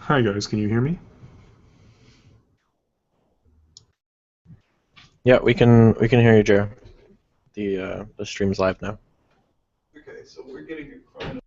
Hi guys, can you hear me? Yeah, we can hear you, Joe. The stream's live now. Okay, so we're getting a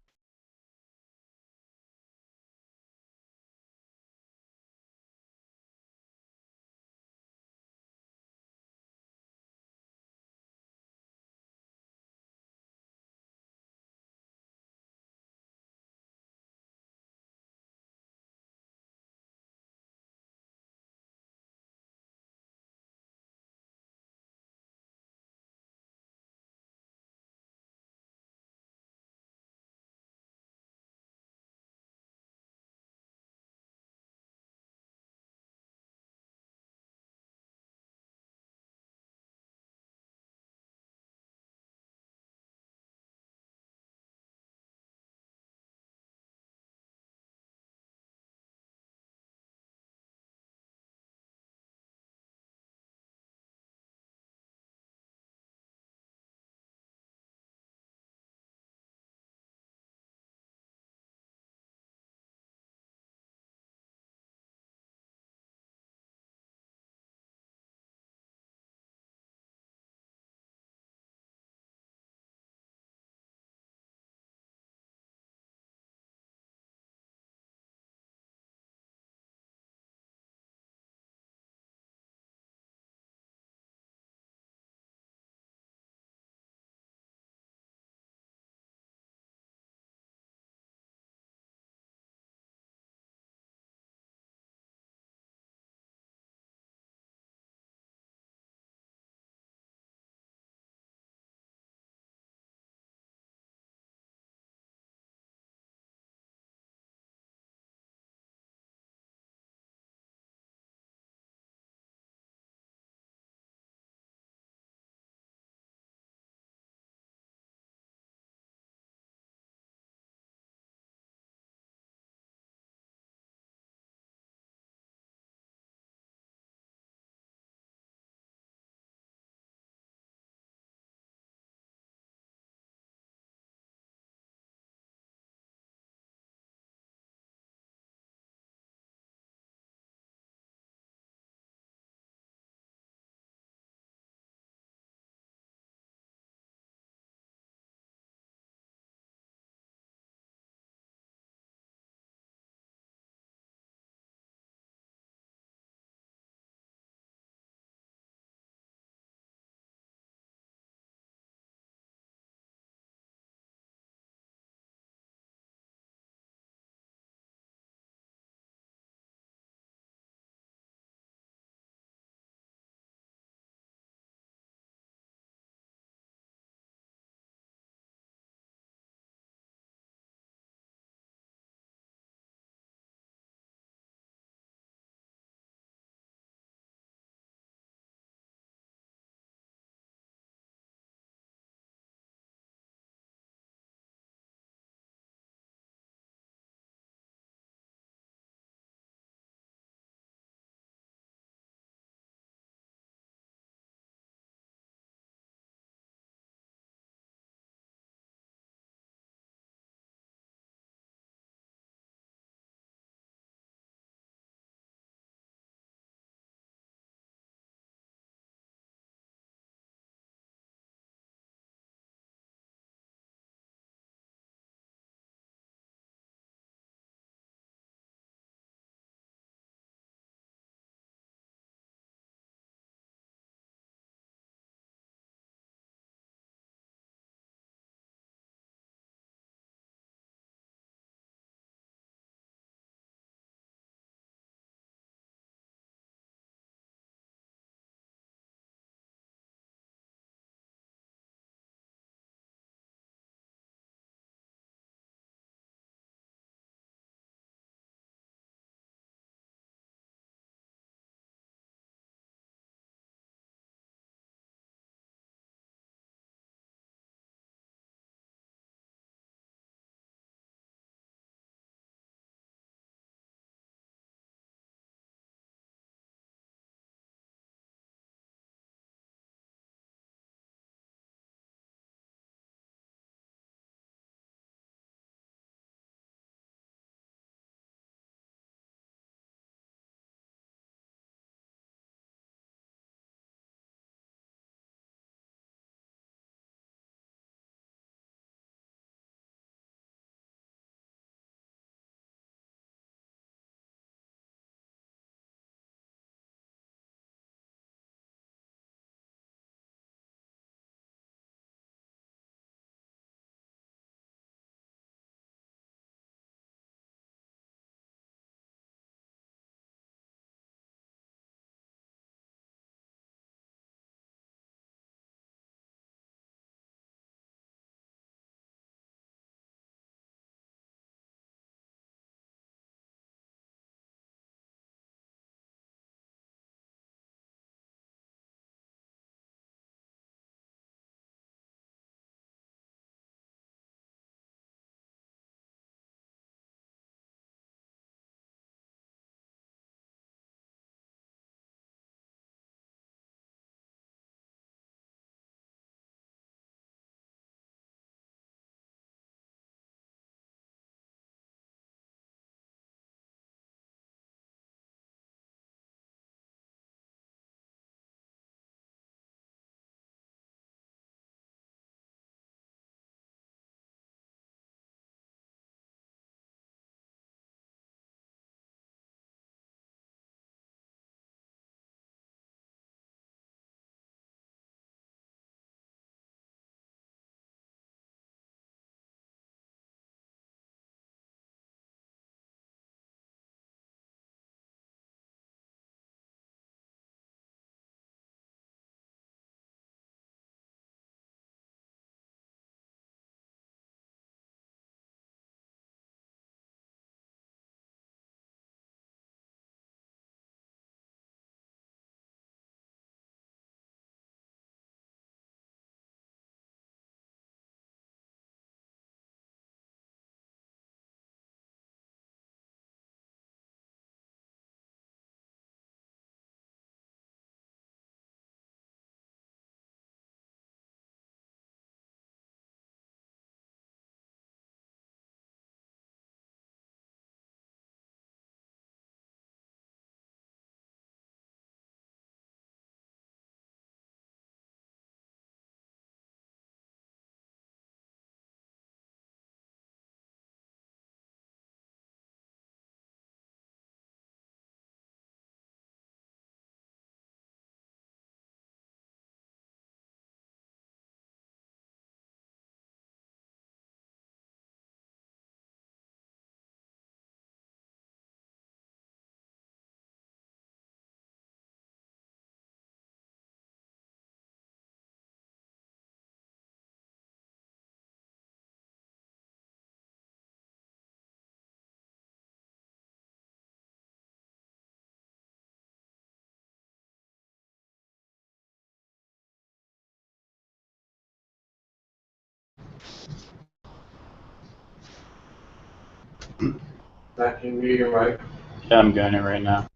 Matt, can you mute your mic? Yeah, I'm doing it right now.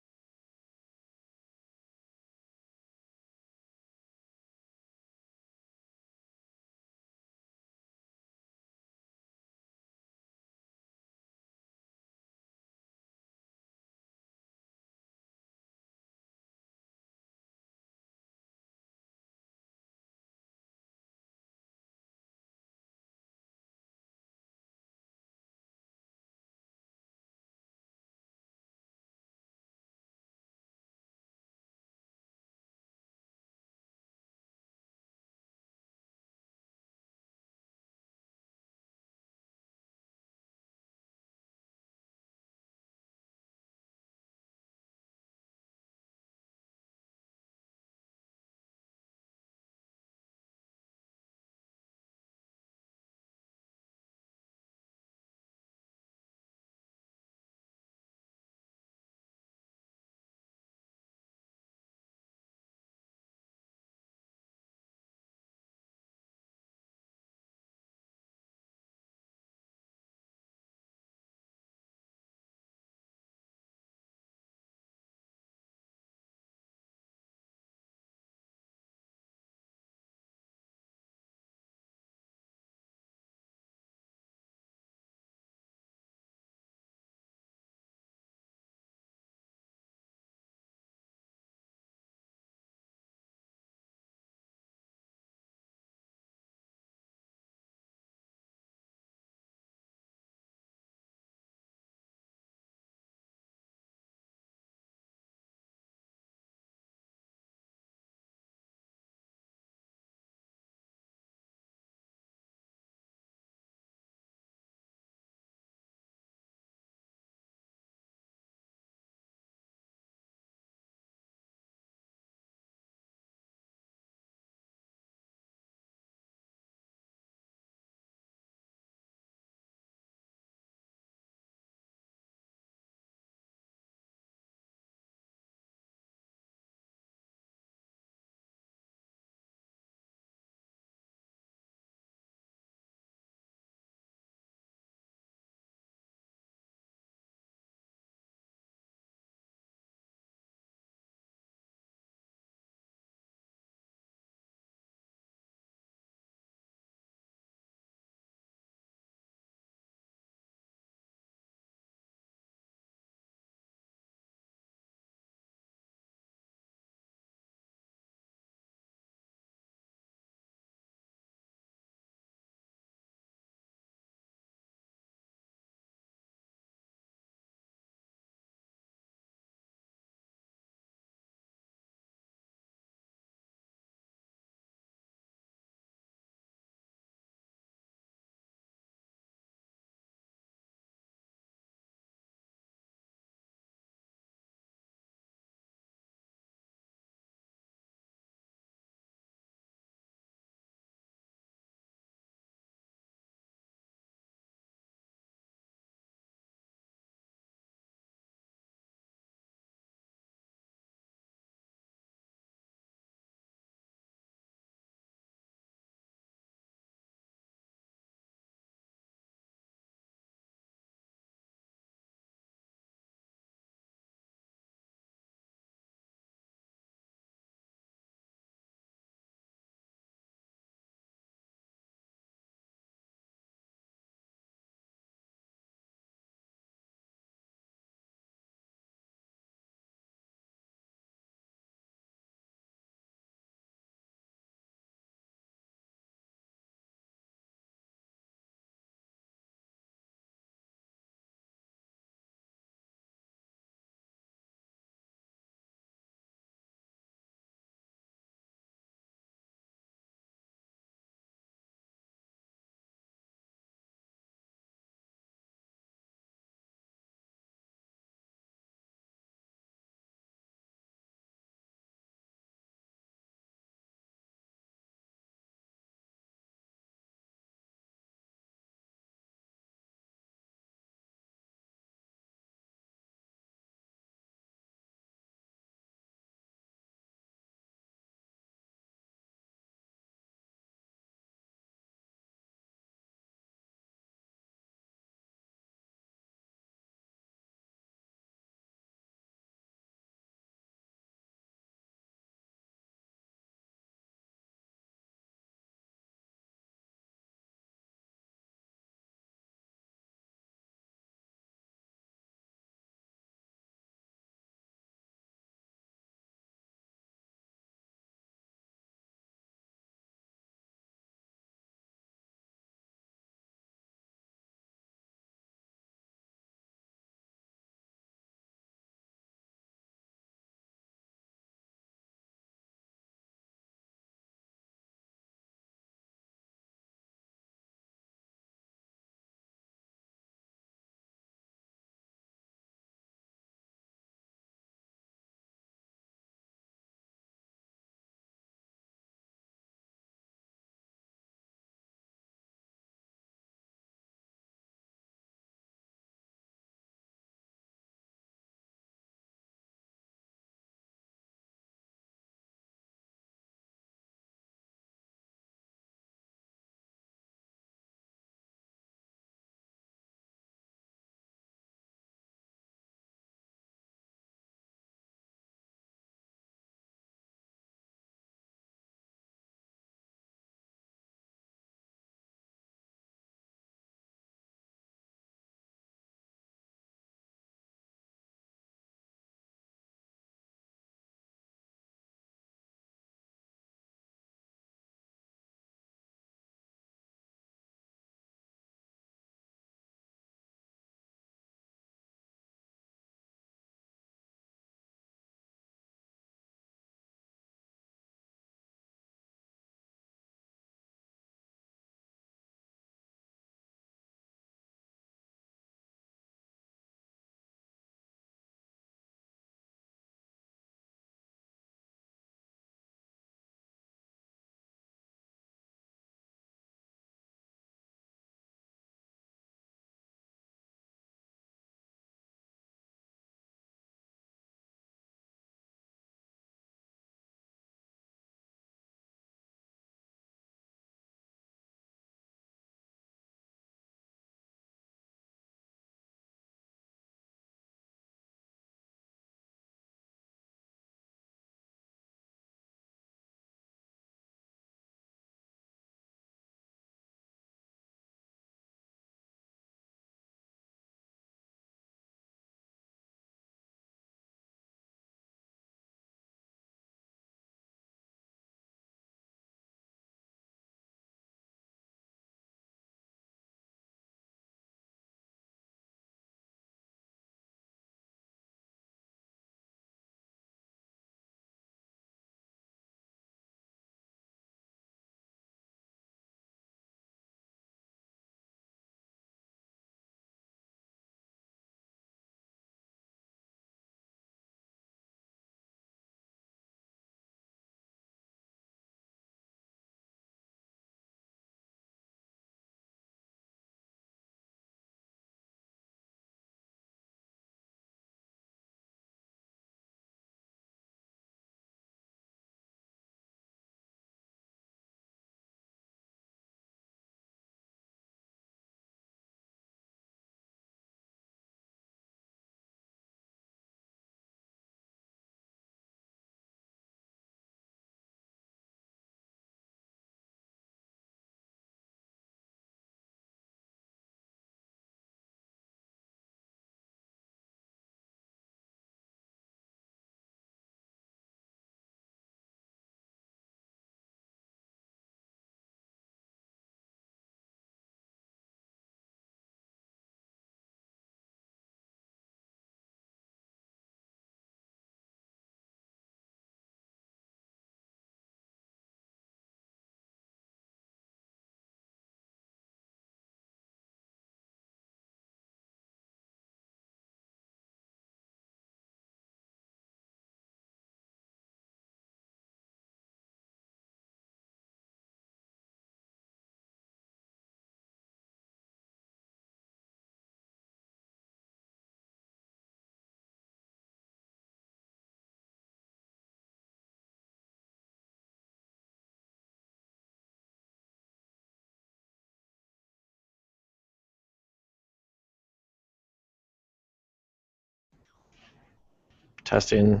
Testing.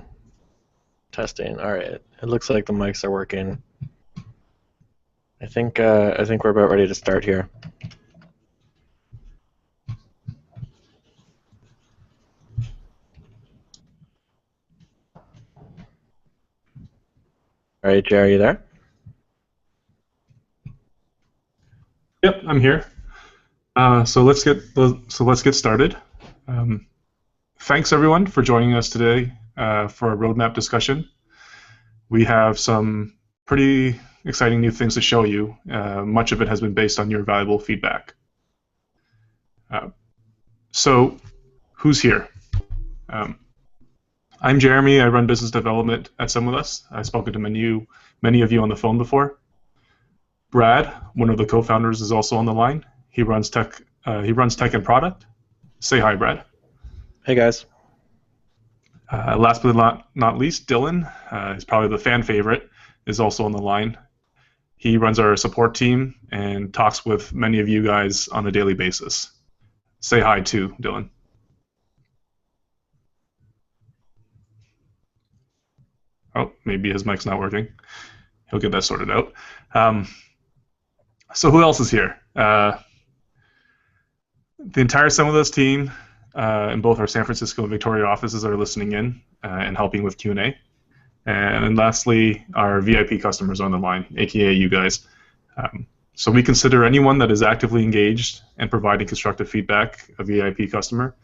Testing. All right. It looks like the mics are working. I think we're about ready to start here. All right, Jay, are you there? Yep, I'm here. So let's get started. Thanks everyone for joining us today for a roadmap discussion. We have some pretty exciting new things to show you. Much of it has been based on your valuable feedback. So who's here? I'm Jeremy. I run business development at sendwithus. I've spoken to many of you on the phone before. Brad, one of the co-founders, is also on the line. He runs tech and product. Say hi, Brad. Hey, guys. Last but not least, Dylan is probably the fan favorite, is also on the line. He runs our support team and talks with many of you guys on a daily basis. Say hi too, Dylan. Oh, maybe his mic's not working. He'll get that sorted out. So who else is here? The entire sendwithus team in both our San Francisco and Victoria offices are listening in and helping with Q&A. And then lastly, our VIP customers on the line, aka you guys. So we consider anyone that is actively engaged and providing constructive feedback a VIP customer.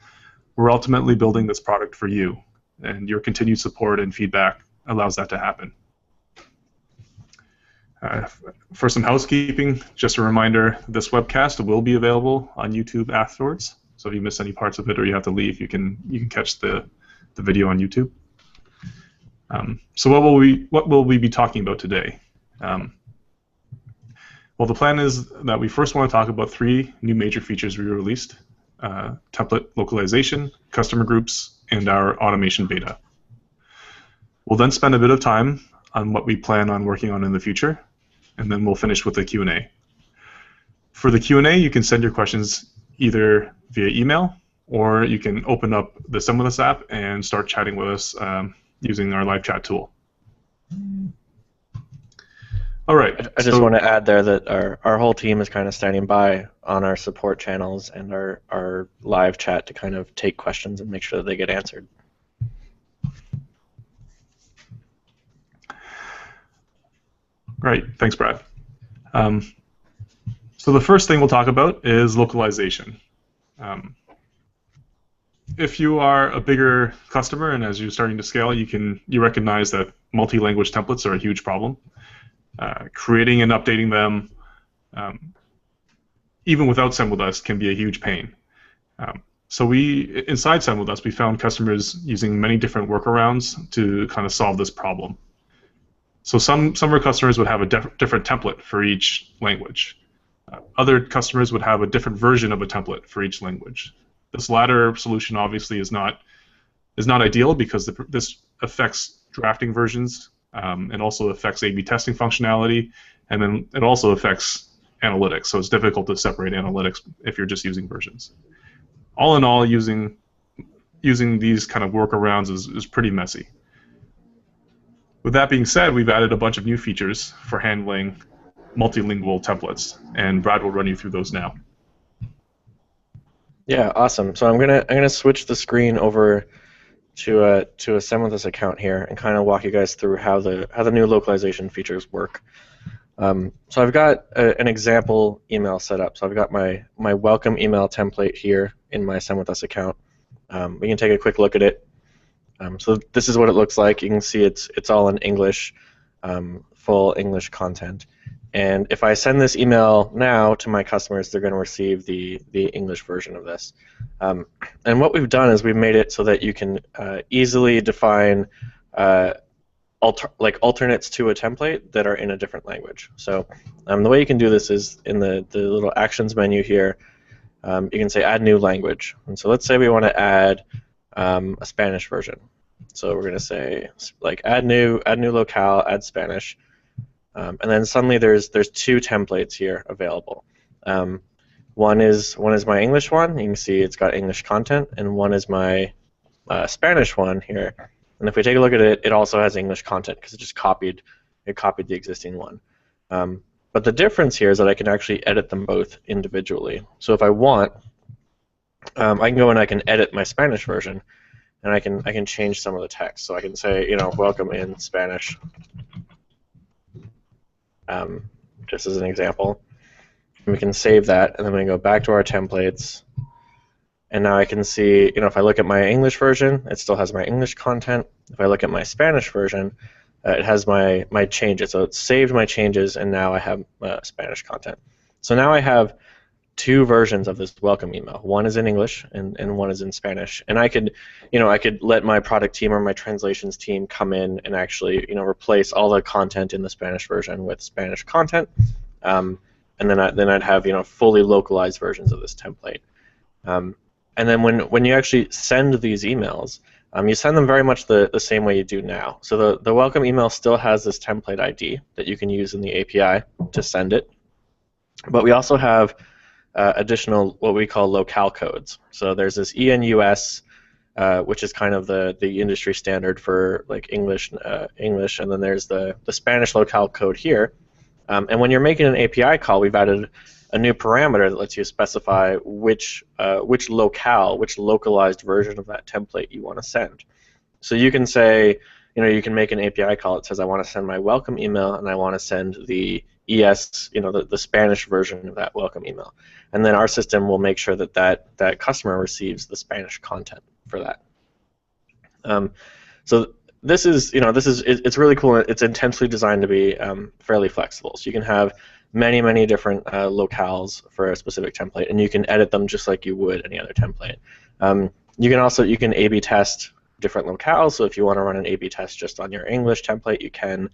We're ultimately building this product for you, and your continued support and feedback allows that to happen. For some housekeeping, just a reminder, this webcast will be available on YouTube afterwards. So if you miss any parts of it or you have to leave, you can catch the video on YouTube. So what will we be talking about today? Well, the plan is that we first want to talk about 3 new major features we released: template localization, customer groups, and our automation beta. We'll then spend a bit of time on what we plan on working on in the future, and then we'll finish with the Q&A. For the Q&A, you can send your questions either via email, or you can open up the sendwithus app and start chatting with us using our live chat tool. All right. I just want to add there that our whole team is kind of standing by on our support channels and our live chat to kind of take questions and make sure that they get answered. Great, thanks, Brad. So the first thing we'll talk about is localization. If you are a bigger customer and as you're starting to scale, you recognize that multi-language templates are a huge problem. Creating and updating them, even without sendwithus, can be a huge pain. So inside sendwithus, we found customers using many different workarounds to kind of solve this problem. So some of our customers would have a different template for each language. Other customers would have a different version of a template for each language. This latter solution obviously is not ideal because this affects drafting versions and also affects A/B testing functionality, and then it also affects analytics. So it's difficult to separate analytics if you're just using versions. All in all, using these kind of workarounds is pretty messy. With that being said, we've added a bunch of new features for handling multilingual templates, and Brad will run you through those now. Yeah, awesome. So I'm gonna switch the screen over to a sendwithus account here and kind of walk you guys through how the new localization features work. So I've got an example email set up. So I've got my welcome email template here in my sendwithus account. We can take a quick look at it. So this is what it looks like. You can see it's all in English, full English content. And if I send this email now to my customers, they're going to receive the English version of this. And what we've done is we've made it so that you can easily define alternates to a template that are in a different language. So the way you can do this is in the little actions menu here. You can say add new language. And so let's say we want to add a Spanish version. So we're going to say like add new locale, add Spanish. And then suddenly there's 2 templates here available. One is my English one. You can see it's got English content, and one is my Spanish one here, And if we take a look at it, it also has English content because it copied the existing one. But the difference here is that I can actually edit them both individually. So if I want, I can go and I can edit my Spanish version, and I can change some of the text. So I can say, welcome in Spanish, just as an example. And we can save that, and then we can go back to our templates. And now I can see, if I look at my English version, it still has my English content. If I look at my Spanish version, it has my changes. So it's saved my changes, and now I have Spanish content. So now I have two versions of this welcome email. One is in English, and one is in Spanish. And I could let my product team or my translations team come in and actually, replace all the content in the Spanish version with Spanish content. And then I'd have, fully localized versions of this template. And then when you actually send these emails, you send them very much the same way you do now. So the welcome email still has this template ID that you can use in the API to send it. But we also have additional what we call locale codes. So there's this ENUS, which is kind of the industry standard for like English, and then there's the Spanish locale code here. And when you're making an API call, we've added a new parameter that lets you specify which locale, which localized version of that template you want to send. So you can say, you can make an API call that says I want to send my welcome email and I want to send the ES, the Spanish version of that welcome email, and then our system will make sure that customer receives the Spanish content for that. So this is it's really cool. It's intentionally designed to be fairly flexible. So you can have many different locales for a specific template, and you can edit them just like you would any other template. You can A/B test different locales. So if you want to run an A/B test just on your English template, you can.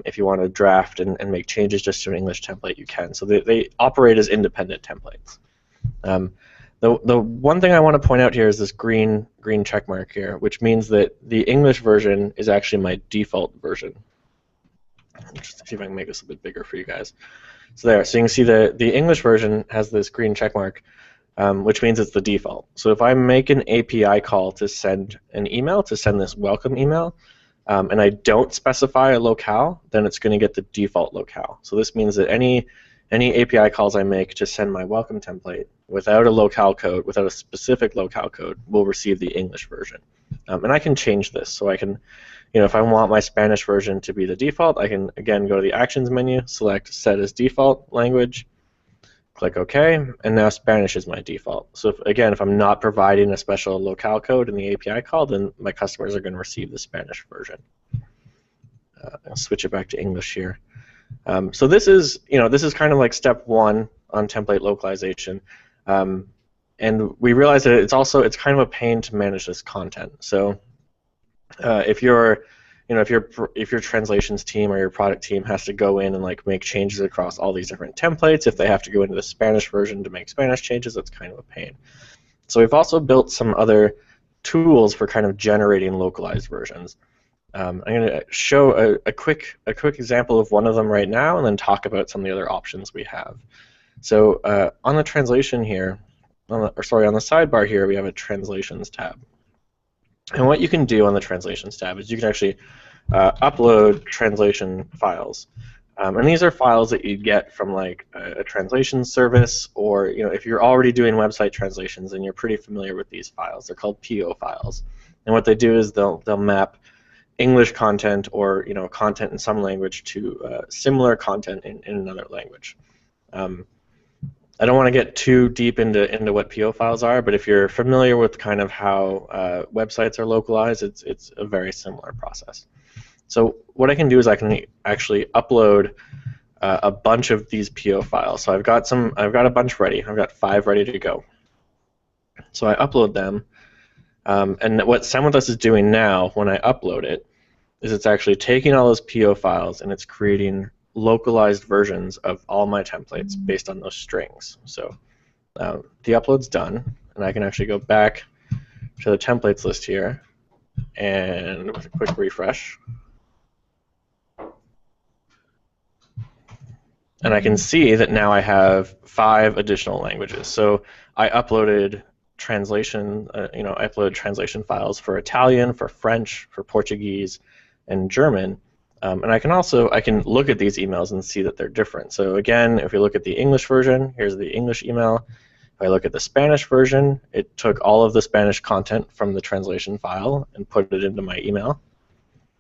If you want to draft and make changes just to an English template, you can. So they operate as independent templates. The one thing I want to point out here is this green check mark here, which means that the English version is actually my default version. Just see if I can make this a bit bigger for you guys. So there, so you can see the English version has this green check mark, which means it's the default. So if I make an API call to send an email, to send this welcome email, and I don't specify a locale, then it's going to get the default locale. So this means that any API calls I make to send my welcome template without a locale code, without a specific locale code, will receive the English version. And I can change this. So I can, if I want my Spanish version to be the default, I can, again, go to the Actions menu, select Set as Default Language, click OK, and now Spanish is my default. So if I'm not providing a special locale code in the API call, then my customers are going to receive the Spanish version. I'll switch it back to English here. So this is kind of like step one on template localization, and we realize that it's kind of a pain to manage this content. So if your translations team or your product team has to go in and make changes across all these different templates, if they have to go into the Spanish version to make Spanish changes, that's kind of a pain. So we've also built some other tools for kind of generating localized versions. I'm going to show a quick example of one of them right now, and then talk about some of the other options we have. So on the translation here, on the sidebar here, we have a translations tab. And what you can do on the translations tab is you can actually upload translation files. And these are files that you get from a translation service, or if you're already doing website translations and you're pretty familiar with these files. They're called PO files. And what they do is they'll map English content or content in some language to similar content in another language. I don't want to get too deep into what PO files are, but if you're familiar with kind of how websites are localized, it's a very similar process. So what I can do is I can actually upload a bunch of these PO files. So I've got a bunch ready. I've got 5 ready to go. So I upload them, and what sendwithus is doing now when I upload it is it's actually taking all those PO files and it's creating localized versions of all my templates based on those strings. So the upload's done, and I can actually go back to the templates list here, and with a quick refresh, and I can see that now I have 5 additional languages. So I uploaded translation, I upload translation files for Italian, for French, for Portuguese, and German. And I can look at these emails and see that they're different. So again, if we look at the English version, here's the English email. If I look at the Spanish version, it took all of the Spanish content from the translation file and put it into my email.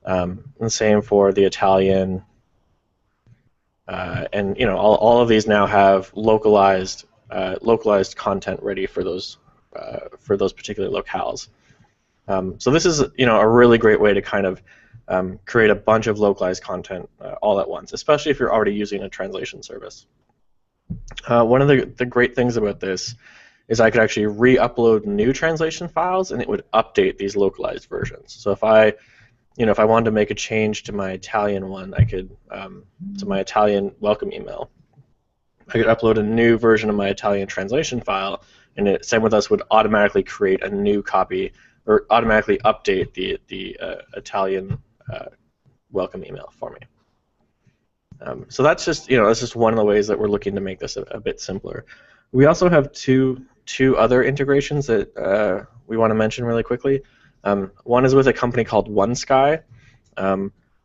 And same for the Italian. And all of these now have localized content ready for those particular locales. So this is a really great way to kind of create a bunch of localized content all at once, especially if you're already using a translation service. One of the great things about this is I could actually re-upload new translation files, and it would update these localized versions. So if I wanted to make a change to my Italian one, I could to my Italian welcome email, I could upload a new version of my Italian translation file, and sendwithus would automatically create a new copy or automatically update the Italian welcome email for me. So that's just one of the ways that we're looking to make this a bit simpler. We also have two other integrations that we want to mention really quickly. One is with a company called OneSky.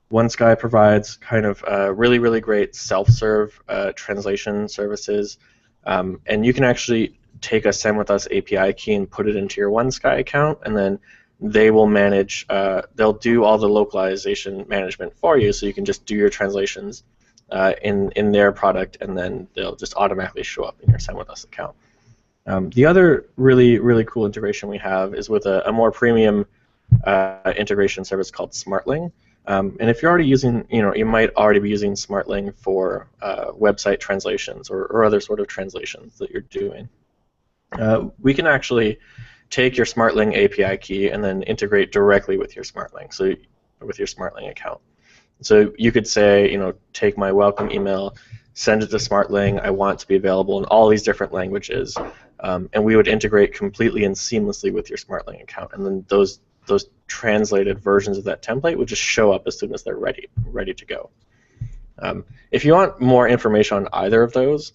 OneSky provides kind of really, really great self-serve translation services, and you can actually take a sendwithus API key and put it into your OneSky account, and then they will manage, they'll do all the localization management for you, so you can just do your translations in their product, and then they'll just automatically show up in your sendwithus account. The other really, really cool integration we have is with a more premium integration service called SmartLing. And if you're already using, you might already be using SmartLing for website translations or other sort of translations that you're doing. We can actually take your SmartLing API key and then integrate directly with your SmartLing, so with your SmartLing account. So you could say, take my welcome email, send it to SmartLing. I want it to be available in all these different languages, and we would integrate completely and seamlessly with your SmartLing account, and then those translated versions of that template would just show up as soon as they're ready to go. If you want more information on either of those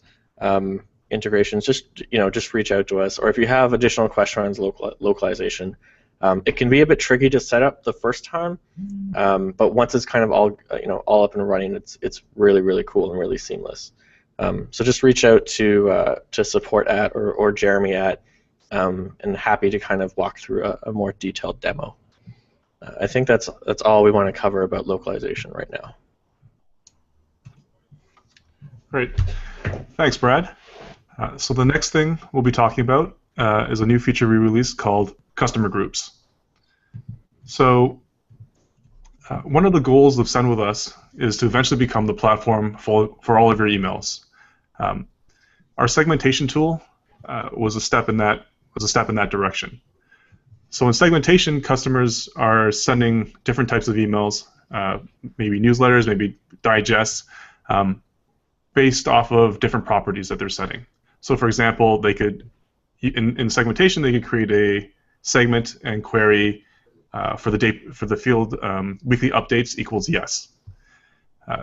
integrations, just reach out to us, or if you have additional questions on localization. It can be a bit tricky to set up the first time, but once it's kind of all up and running, it's really, really cool and really seamless. So just reach out to support or Jeremy and happy to kind of walk through a more detailed demo. I think that's all we want to cover about localization right now. Great. Thanks, Brad. So the next thing we'll be talking about is a new feature we released called customer groups. So one of the goals of sendwithus is to eventually become the platform for all of your emails. Our segmentation tool was a step in that direction. So in segmentation, customers are sending different types of emails, maybe newsletters, maybe digests, based off of different properties that they're setting. So for example, they could, in segmentation, they could create a segment and query for the field weekly updates equals yes.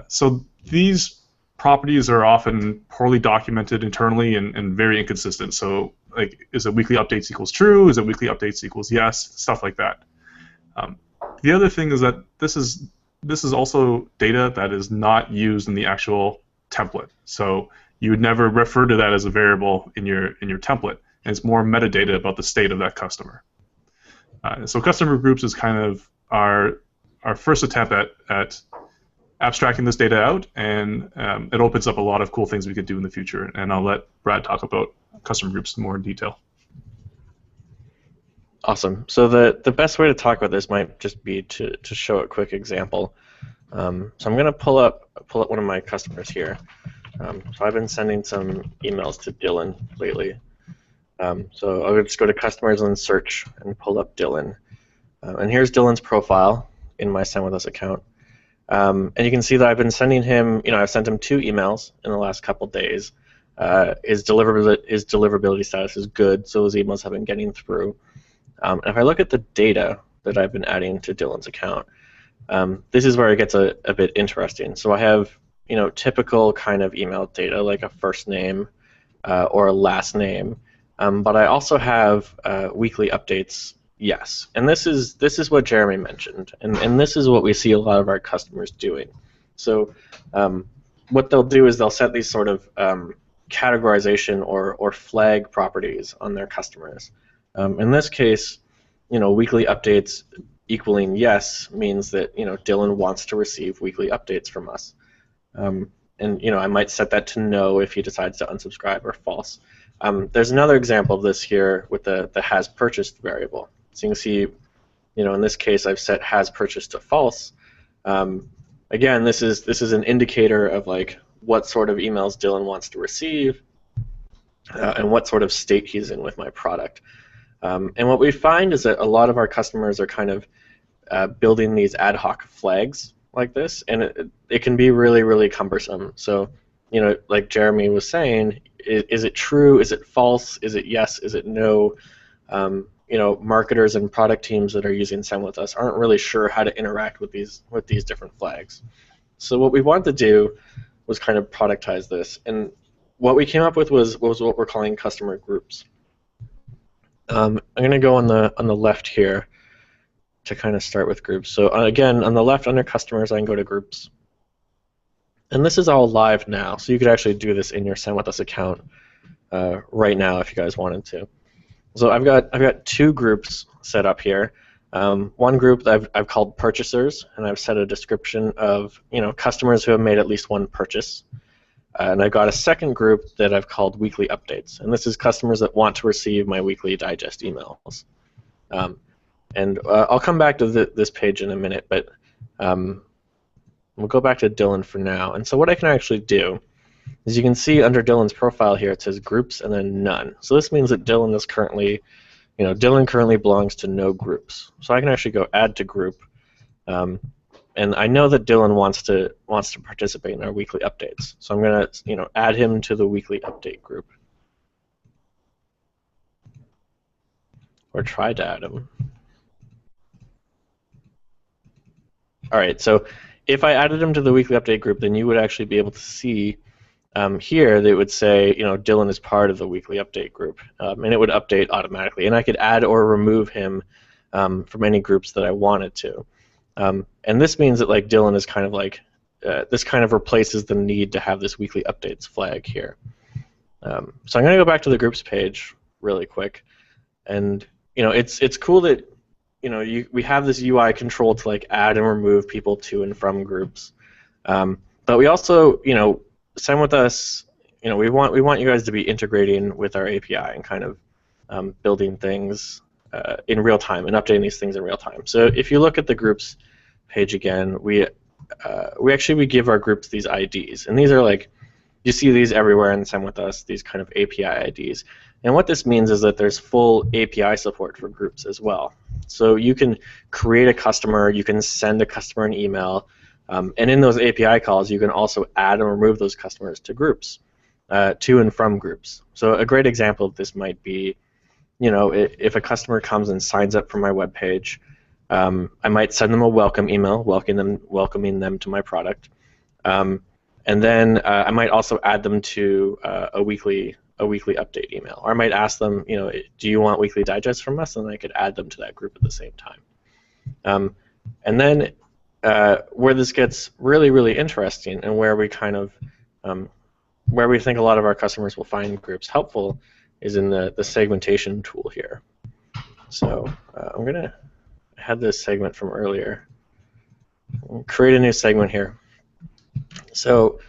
So these properties are often poorly documented internally and very inconsistent. So like, is it weekly updates equals true? Is it weekly updates equals yes? Stuff like that. The other thing is that this is also data that is not used in the actual template. So you would never refer to that as a variable in your template, and it's more metadata about the state of that customer. So customer groups is kind of our first attempt at abstracting this data out, and it opens up a lot of cool things we could do in the future. And I'll let Brad talk about customer groups more in detail. Awesome. So the best way to talk about this might just be to show a quick example. So I'm going to pull up one of my customers here. So I've been sending some emails to Dylan lately. So I'll just go to customers and search and pull up Dylan. And here's Dylan's profile in my sendwithus account. And you can see that I've been sending him, I've sent him 2 emails in the last couple days. His deliverability status is good, so his emails have been getting through. And if I look at the data that I've been adding to Dylan's account, this is where it gets a bit interesting. So I have, typical kind of email data like a first name or a last name. but I also have weekly updates. Yes, and this is what Jeremy mentioned, and this is what we see a lot of our customers doing. So what they'll do is they'll set these sort of categorization or flag properties on their customers. In this case, weekly updates equaling yes means that Dylan wants to receive weekly updates from us, and I might set that to no if he decides to unsubscribe, or false. There's another example of this here with the has purchased variable. So you can see, in this case I've set has purchased to false. Again, this is an indicator of like what sort of emails Dylan wants to receive and what sort of state he's in with my product. And what we find is that a lot of our customers are kind of building these ad hoc flags like this, and it can be really, really cumbersome. So, like Jeremy was saying, is it true? Is it false? Is it yes? Is it no? Marketers and product teams that are using sendwithus aren't really sure how to interact with these different flags. So what we wanted to do was kind of productize this, and what we came up with was what we're calling customer groups. I'm going to go on the left here to kind of start with groups. So again, on the left under customers, I can go to groups, and this is all live now. So you could actually do this in your sendwithus account right now if you guys wanted to. So I've got two groups set up here. One group that I've called purchasers, and I've set a description of customers who have made at least one purchase. And I've got a second group that I've called weekly updates, and this is customers that want to receive my weekly digest emails. And I'll come back to this page in a minute, but we'll go back to Dylan for now. And so what I can actually do is you can see under Dylan's profile here it says groups and then none. So this means that Dylan is currently, Dylan currently belongs to no groups. So I can actually go add to group, and I know that Dylan wants to participate in our weekly updates. So I'm going to add him to the weekly update group, or try to add him. All right. So if I added him to the weekly update group, then you would actually be able to see. Here they would say, Dylan is part of the weekly update group, and it would update automatically. And I could add or remove him from any groups that I wanted to. And this means that Dylan is kind of this kind of replaces the need to have this weekly updates flag here. So I'm going to go back to the groups page really quick, and it's cool that we have this UI control to add and remove people to and from groups, but we also sendwithus, we want you guys to be integrating with our API and kind of building things in real time and updating these things in real time. So if you look at the groups page again, we give our groups these IDs, and these are you see these everywhere in sendwithus, these kind of API IDs. And what this means is that there's full API support for groups as well. So you can create a customer, you can send a customer an email, and in those API calls, you can also add and remove those customers to groups, to and from groups. So a great example of this might be, if a customer comes and signs up for my web page, I might send them a welcome email, welcoming them to my product, and then I might also add them to a weekly update email, or I might ask them, do you want weekly digests from us? And I could add them to that group at the same time. And then where this gets really, really interesting, and where we kind of where we think a lot of our customers will find groups helpful, is in the segmentation tool here. So I'm gonna have this segment from earlier. We'll create a new segment here. So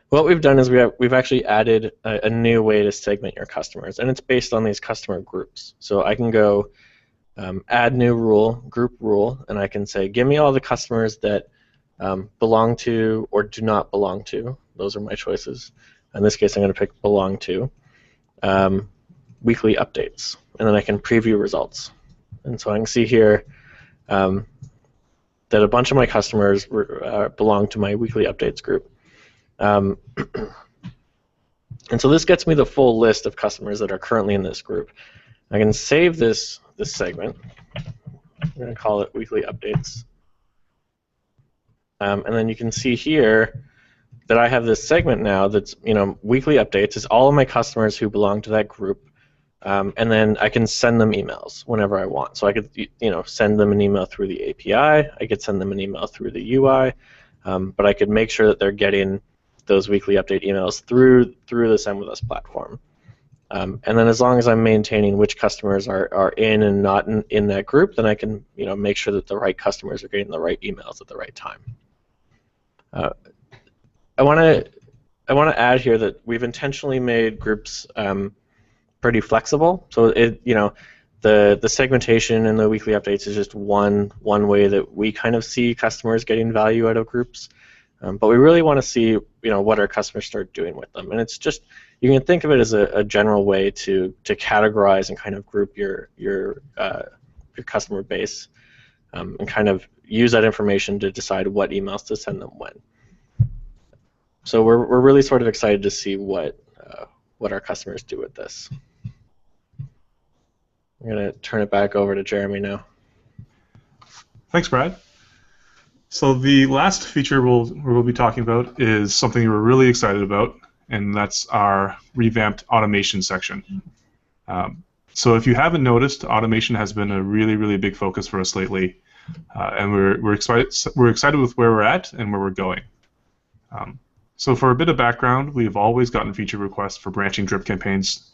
what we've done is we've actually added a new way to segment your customers, and it's based on these customer groups. So I can go add new rule, group rule, and I can say, give me all the customers that belong to or do not belong to. Those are my choices. In this case, I'm going to pick belong to weekly updates, and then I can preview results. And so I can see here that a bunch of my customers belong to my weekly updates group. And so this gets me the full list of customers that are currently in this group. I can save this segment. I'm going to call it weekly updates. And then you can see here that I have this segment now that's, weekly updates is all of my customers who belong to that group and then I can send them emails whenever I want. So I could, send them an email through the API. I could send them an email through the UI, but I could make sure that they're getting those weekly update emails through the Send With Us platform. And then as long as I'm maintaining which customers are in and not in that group, then I can, make sure that the right customers are getting the right emails at the right time. I want to add here that we've intentionally made groups pretty flexible. So the segmentation and the weekly updates is just one way that we kind of see customers getting value out of groups. But we really want to see what our customers start doing with them, and it's just, you can think of it as a general way to categorize and kind of group your customer base, and kind of use that information to decide what emails to send them when. So we're really sort of excited to see what our customers do with this. I'm going to turn it back over to Jeremy now. Thanks, Brad. So the last feature we'll be talking about is something we're really excited about, and that's our revamped automation section. So if you haven't noticed, automation has been a really, really big focus for us lately, and we're excited with where we're at and where we're going. So for a bit of background, we've always gotten feature requests for branching drip campaigns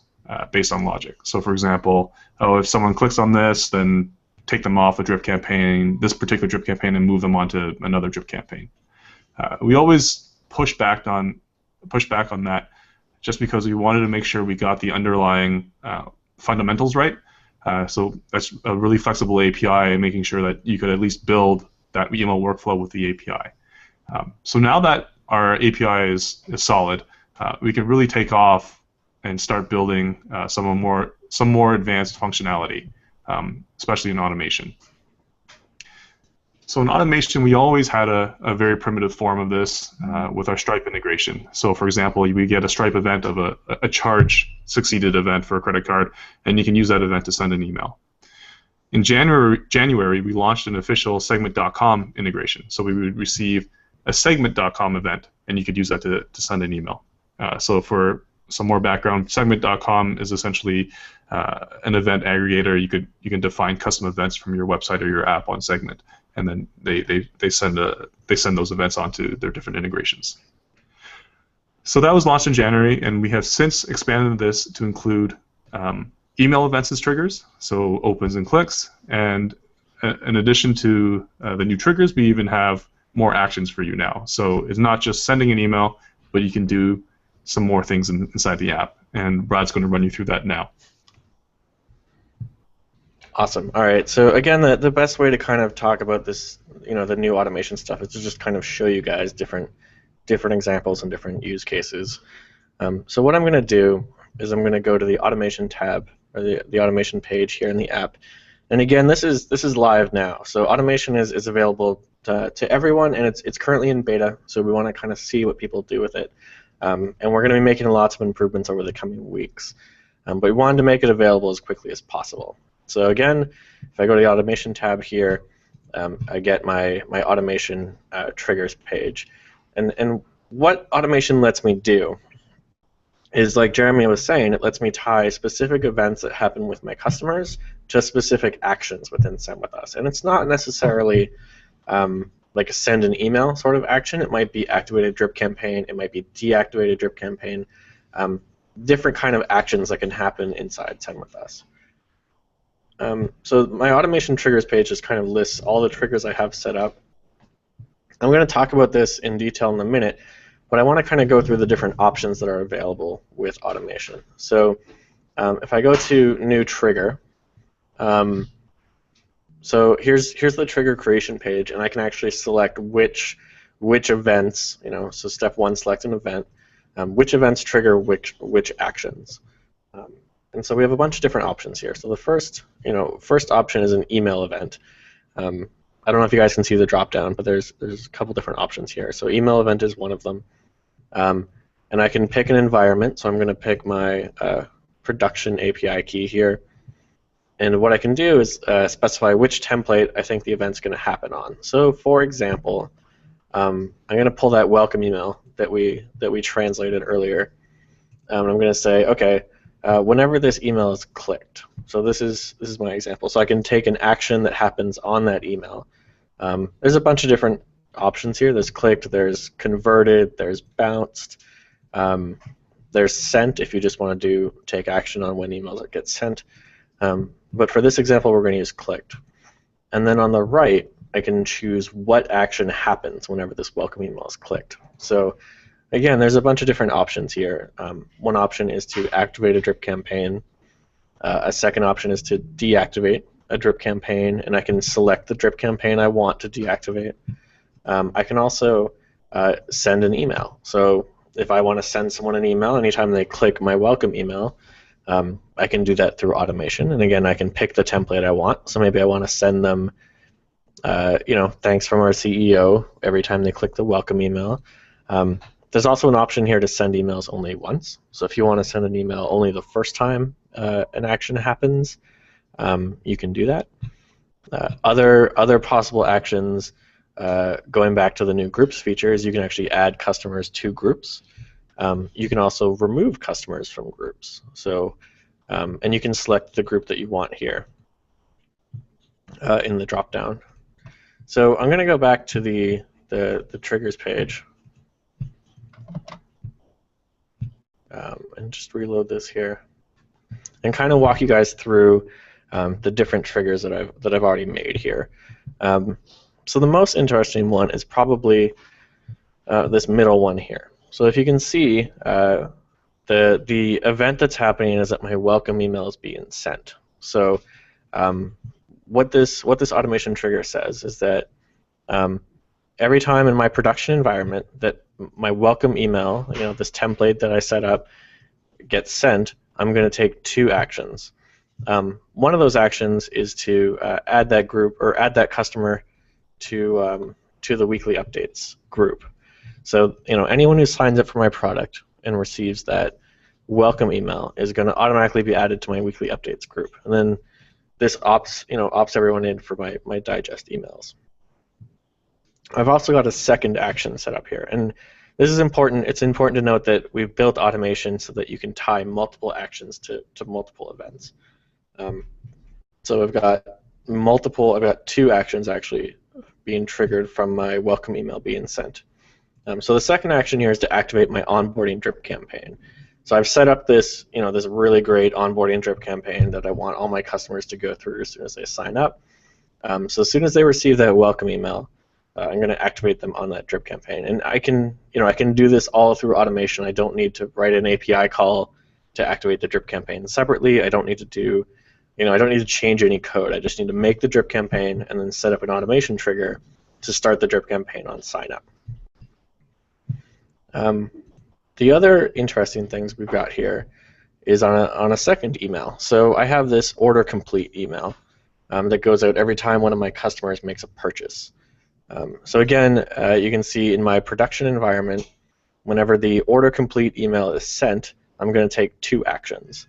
based on logic. So for example, if someone clicks on this, then take them off a drip campaign, this particular drip campaign, and move them onto another drip campaign. We always push back on that just because we wanted to make sure we got the underlying fundamentals right. So that's a really flexible API, making sure that you could at least build that email workflow with the API. So now that our API is solid, we can really take off and start building some more advanced functionality, especially in automation. So in automation, we always had a very primitive form of this with our Stripe integration. So for example, we get a Stripe event of a charge succeeded event for a credit card, and you can use that event to send an email. In January, we launched an official segment.com integration. So we would receive a segment.com event, and you could use that to send an email. So for some more background, segment.com is essentially an event aggregator. You can define custom events from your website or your app on Segment, and then they send those events onto their different integrations. So that was launched in January, and we have since expanded this to include email events as triggers, so opens and clicks, and in addition to the new triggers, we even have more actions for you now. So it's not just sending an email, but you can do some more things inside the app, and Brad's going to run you through that now. Awesome. All right. So again, the best way to kind of talk about this, the new automation stuff, is to just kind of show you guys different examples and different use cases. So what I'm going to do is I'm going to go to the automation tab, or the automation page here in the app. And again, this is live now. So automation is available to everyone, and it's currently in beta. So we want to kind of see what people do with it. And we're going to be making lots of improvements over the coming weeks. But we wanted to make it available as quickly as possible. So again, if I go to the automation tab here, I get my automation triggers page. And what automation lets me do is, like Jeremy was saying, it lets me tie specific events that happen with my customers to specific actions within Send With Us. And it's not necessarily like a send an email sort of action. It might be activated drip campaign. It might be deactivated drip campaign. Different kind of actions that can happen inside Send With Us. So my automation triggers page just kind of lists all the triggers I have set up. I'm going to talk about this in detail in a minute, but I want to kind of go through the different options that are available with automation. So if I go to new trigger, so here's the trigger creation page, and I can actually select which events, so step 1, select an event, which events trigger which actions. And so we have a bunch of different options here. So the first option is an email event. I don't know if you guys can see the drop down, but there's a couple different options here. So email event is one of them. And I can pick an environment, so I'm going to pick my production API key here. And what I can do is specify which template I think the event's going to happen on. So for example, I'm going to pull that welcome email that we translated earlier. And I'm going to say, okay, whenever this email is clicked. So this is my example. So I can take an action that happens on that email. There's a bunch of different options here. There's clicked, there's converted, there's bounced, there's sent if you just want to take action on when emails get sent. But for this example, we're going to use clicked. And then on the right, I can choose what action happens whenever this welcome email is clicked. So again, there's a bunch of different options here. One option is to activate a drip campaign. A second option is to deactivate a drip campaign, and I can select the drip campaign I want to deactivate. I can also send an email. So if I want to send someone an email anytime they click my welcome email, I can do that through automation. And again, I can pick the template I want. So maybe I want to send them, thanks from our CEO every time they click the welcome email. There's also an option here to send emails only once. So if you want to send an email only the first time an action happens, you can do that. Other possible actions, going back to the new groups feature, is you can actually add customers to groups. You can also remove customers from groups. So, and you can select the group that you want here in the drop-down. So I'm going to go back to the triggers page and just reload this here and kind of walk you guys through the different triggers that I've already made here. So the most interesting one is probably this middle one here. So if you can see, the event that's happening is that my welcome email is being sent. So what this automation trigger says is that every time in my production environment that my welcome email, this template that I set up, gets sent, I'm going to take two actions. One of those actions is to add that group or add that customer to the weekly updates group. So anyone who signs up for my product and receives that welcome email is going to automatically be added to my weekly updates group, and then this opts everyone in for my digest emails. I've also got a second action set up here, and this is important. It's important to note that we've built automation so that you can tie multiple actions to multiple events. So I've got two actions actually being triggered from my welcome email being sent. So the second action here is to activate my onboarding drip campaign. So I've set up this, this really great onboarding drip campaign that I want all my customers to go through as soon as they sign up. So as soon as they receive that welcome email, I'm going to activate them on that drip campaign, and I can do this all through automation. I don't need to write an API call to activate the drip campaign separately. I don't need to do, I don't need to change any code. I just need to make the drip campaign and then set up an automation trigger to start the drip campaign on sign up. The other interesting things we've got here is on a second email. So I have this order complete email that goes out every time one of my customers makes a purchase. So again, you can see in my production environment, whenever the order complete email is sent, I'm going to take two actions.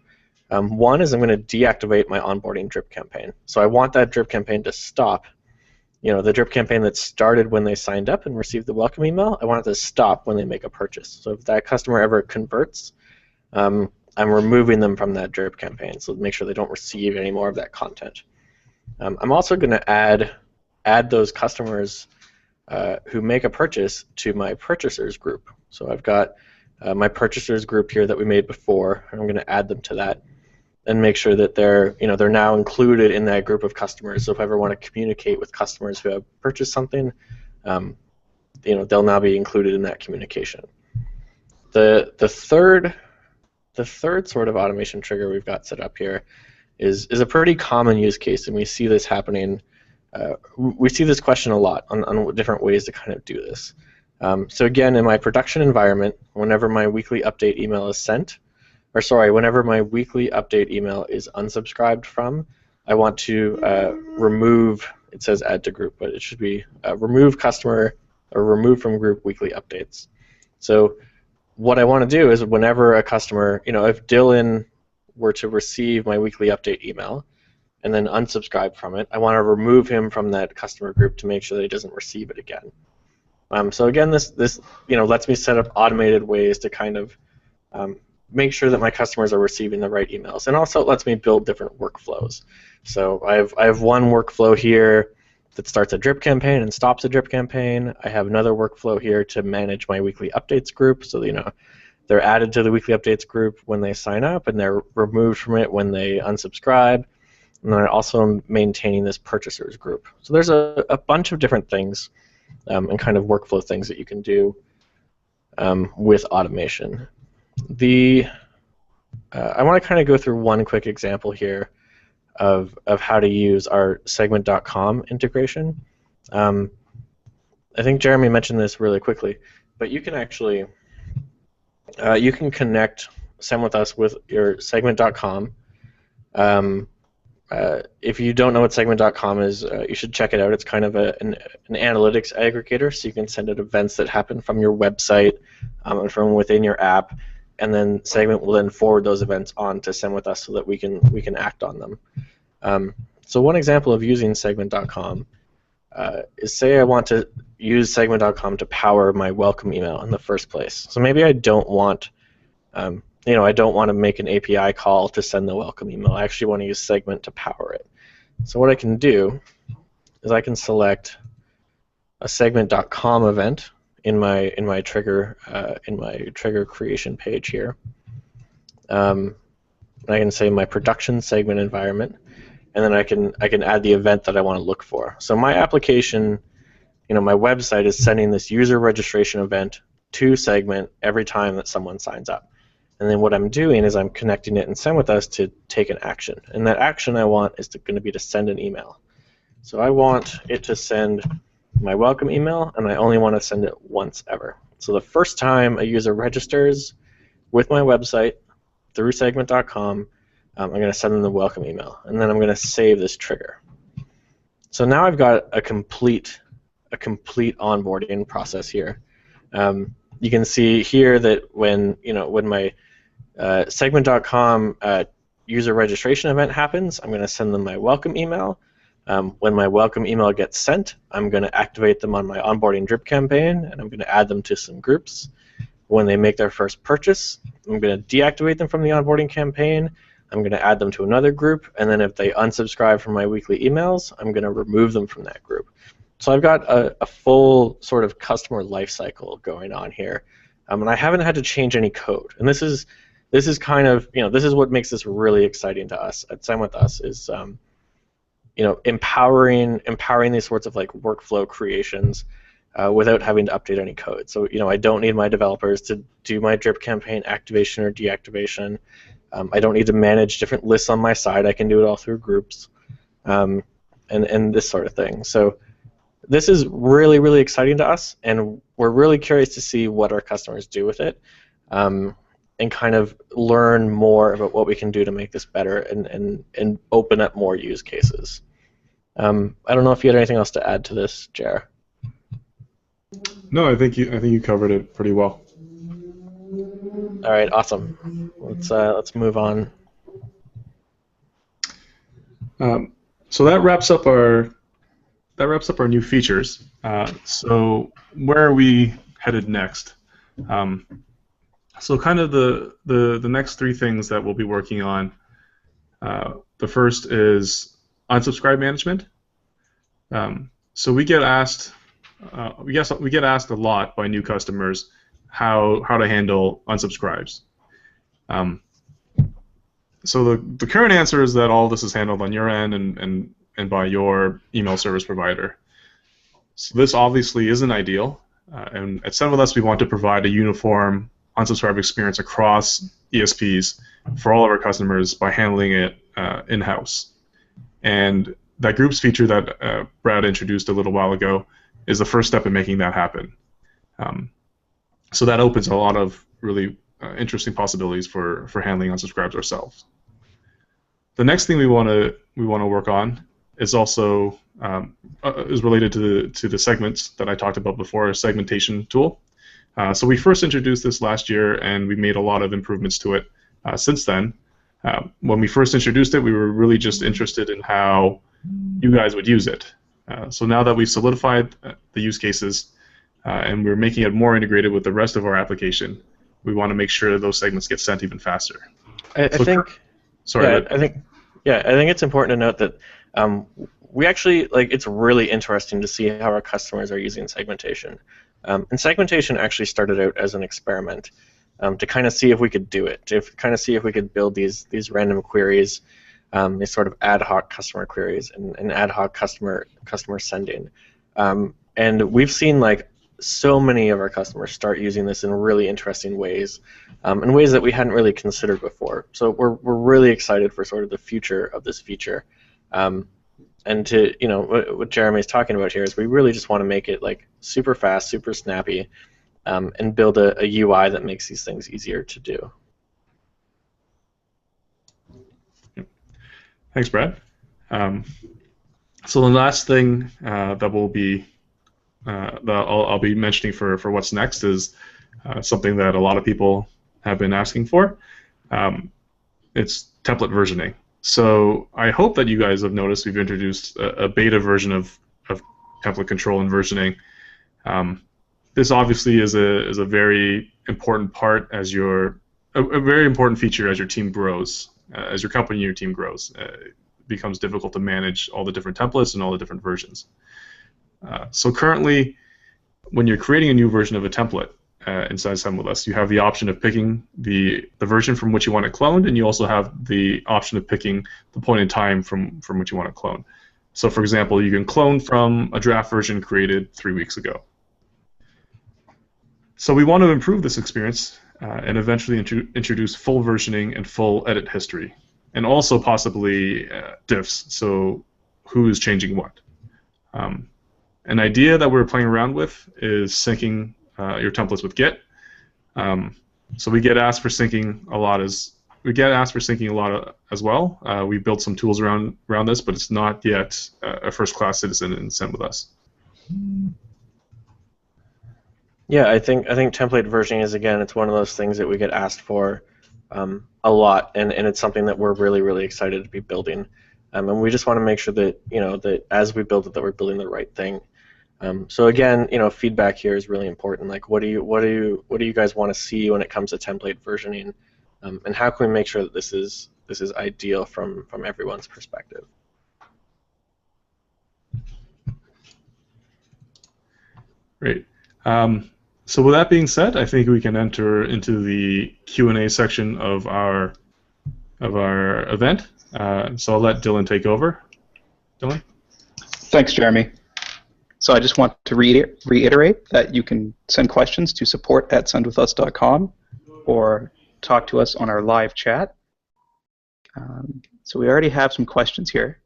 One is I'm going to deactivate my onboarding drip campaign. So I want that drip campaign to stop. The drip campaign that started when they signed up and received the welcome email, I want it to stop when they make a purchase. So if that customer ever converts, I'm removing them from that drip campaign, so make sure they don't receive any more of that content. I'm also going to add those customers who make a purchase to my purchasers group. So I've got my purchasers group here that we made before, and I'm going to add them to that and make sure that they're now included in that group of customers. So if I ever want to communicate with customers who have purchased something, they'll now be included in that communication. The third sort of automation trigger we've got set up here is a pretty common use case, and we see this happening. We see this question a lot on different ways to kind of do this. So again, in my production environment, whenever my weekly update email is sent, whenever my weekly update email is unsubscribed from, I want to remove, it says add to group, but it should be remove customer or remove from group weekly updates. So what I want to do is whenever a customer, if Dylan were to receive my weekly update email and then unsubscribe from it, I want to remove him from that customer group to make sure that he doesn't receive it again. So again, this lets me set up automated ways to kind of make sure that my customers are receiving the right emails. And also it lets me build different workflows. So I have one workflow here that starts a drip campaign and stops a drip campaign. I have another workflow here to manage my weekly updates group. So they're added to the weekly updates group when they sign up, and they're removed from it when they unsubscribe. And then I also am maintaining this purchasers group. So there's a bunch of different things and kind of workflow things that you can do with automation. I want to kind of go through one quick example here of how to use our segment.com integration. I think Jeremy mentioned this really quickly, but you can actually you can connect sendwithus with your segment.com. If you don't know what segment.com is, you should check it out. It's kind of an analytics aggregator, so you can send out events that happen from your website and from within your app, and then Segment will then forward those events on to sendwithus so that we can act on them. So one example of using segment.com is, say I want to use segment.com to power my welcome email in the first place. So maybe I don't want I don't want to make an API call to send the welcome email. I actually want to use Segment to power it. So what I can do is I can select a segment.com event in my trigger creation page here. I can say my production segment environment, and then I can add the event that I want to look for. So my application, my website is sending this user registration event to Segment every time that someone signs up. And then what I'm doing is I'm connecting it in sendwithus to take an action. And that action I want is going to be to send an email. So I want it to send my welcome email, and I only want to send it once ever. So the first time a user registers with my website through segment.com, I'm going to send them the welcome email. And then I'm going to save this trigger. So now I've got a complete onboarding process here. You can see here that when my segment.com user registration event happens, I'm going to send them my welcome email. When my welcome email gets sent, I'm going to activate them on my onboarding drip campaign, and I'm going to add them to some groups. When they make their first purchase, I'm going to deactivate them from the onboarding campaign. I'm going to add them to another group, and then if they unsubscribe from my weekly emails, I'm going to remove them from that group. So I've got a full sort of customer lifecycle going on here, and I haven't had to change any code. And this is kind of this is what makes this really exciting to us at sendwithus is empowering these sorts of like workflow creations without having to update any code. So I don't need my developers to do my drip campaign activation or deactivation. I don't need to manage different lists on my side. I can do it all through groups, and this sort of thing. So this is really, really exciting to us, and we're really curious to see what our customers do with it, and kind of learn more about what we can do to make this better and open up more use cases. I don't know if you had anything else to add to this, Jer. No, I think you covered it pretty well. All right, awesome. Let's move on. So that wraps up our new features. So where are we headed next? So kind of the next three things that we'll be working on. The first is unsubscribe management. So we get asked a lot by new customers how to handle unsubscribes. So the current answer is that all this is handled on your end and by your email service provider. So this obviously isn't ideal, and at sendwithus we want to provide a uniform unsubscribe experience across ESPs for all of our customers by handling it in-house. And that groups feature that Brad introduced a little while ago is the first step in making that happen. So that opens a lot of really interesting possibilities for handling unsubscribes ourselves. The next thing we want to work on is also is related to the segments that I talked about before, a segmentation tool. So we first introduced this last year, and we made a lot of improvements to it since then. When we first introduced it, we were really just interested in how you guys would use it. So now that we've solidified the use cases and we're making it more integrated with the rest of our application, we want to make sure those segments get sent even faster. I think. Sorry. Yeah, I think it's important to note that we actually it's really interesting to see how our customers are using segmentation. And segmentation actually started out as an experiment to kind of see if we could do it, to kind of see if we could build these random queries, these sort of ad hoc customer queries and ad hoc customer sending. And we've seen so many of our customers start using this in really interesting ways, in ways that we hadn't really considered before. So we're really excited for sort of the future of this feature. And to what Jeremy's talking about here is we really just want to make it super fast, super snappy, and build a UI that makes these things easier to do. Thanks, Brad. So the last thing that we'll be I'll be mentioning for what's next is something that a lot of people have been asking for. It's template versioning. So I hope that you guys have noticed we've introduced a beta version of template control and versioning. This obviously is a very important part as a very important feature as your team grows, as your company and your team grows. It becomes difficult to manage all the different templates and all the different versions. So currently, when you're creating a new version of a template inside sendwithus, you have the option of picking the version from which you want it cloned, and you also have the option of picking the point in time from which you want to clone. So for example, you can clone from a draft version created 3 weeks ago. So we want to improve this experience and eventually introduce full versioning and full edit history, and also possibly diffs, so who is changing what. An idea that we're playing around with is syncing your templates with Git. So we get asked for syncing a lot as well. We built some tools around this, but it's not yet a first-class citizen in sendwithus. Yeah, I think template versioning is, again, it's one of those things that we get asked for a lot, and it's something that we're really, really excited to be building. And we just want to make sure that that as we build it, that we're building the right thing. So again, feedback here is really important. What do you guys want to see when it comes to template versioning, and how can we make sure that this is ideal from everyone's perspective? Great. So with that being said, I think we can enter into the Q&A section of our event. So I'll let Dylan take over. Dylan? Thanks, Jeremy. So I just want to reiterate that you can send questions to support@sendwithus.com or talk to us on our live chat. So we already have some questions here.